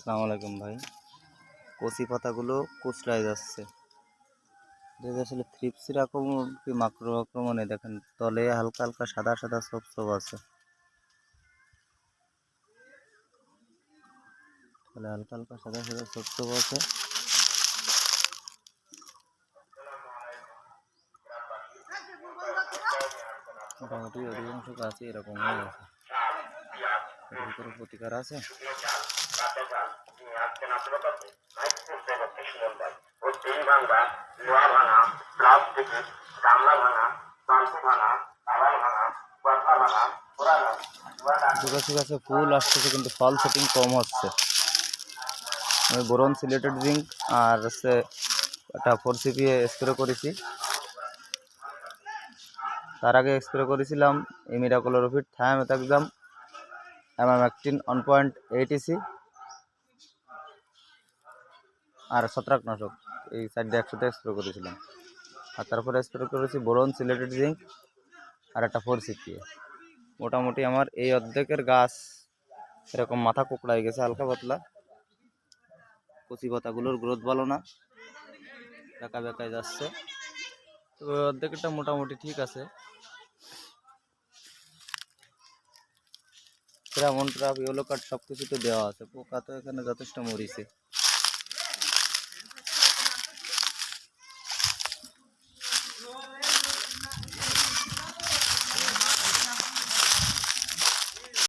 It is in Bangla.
আসসালামু আলাইকুম ভাই। কচি পাতাগুলো কুচড়ায় যাচ্ছে। এটা আসলে থ্রিপসির আক্রমণ কি মাকড় আক্রমণে দেখেন তলে হালকা হালকা সাদা সাদা ছোপ ছোপ আছে। তলে হালকা হালকা সাদা সাদা ছোপ ছোপ আছে। মোটামুটি অধিকাংশ গাছে এরকম হয়ে গেছে। এর ভিতরে প্রতিকার আছে। কিছু গাছে ফুল আসতেছে কিন্তু ফল সেটিং কম হচ্ছে। আমি বোরন সিলেটেড জিঙ্ক আর হচ্ছে একটা 4CP স্প্রে করেছি। তার আগে স্প্রে করেছিলাম ইমিডাক্লোরোপিড, থায়ামেথাক্সাম, অ্যামামেকটিন 1.8 EC আর ছত্রাকনাশক। এই 4টা একসাথে স্প্রে করেছিলাম। আর তারপরে স্প্রে করেছি বোরন সিলেটেড জিঙ্ক আর একটা 4CP। মোটামুটি আমার এই অর্ধেকের গাছ এরকম মাথা কোকড়ায় গেছে, হালকা পাতলা। কচি পাতাগুলোর গ্রোথ ভালো না, বেঁকা বেঁকায় যাচ্ছে। তো অর্ধেকটা মোটামুটি ঠিক আছে। ফেরামন ট্র্যাপ, ইয়েলো কার্ড সব কিছু তো দেওয়া আছে, পোকা তো এখানে যথেষ্ট মরিছে।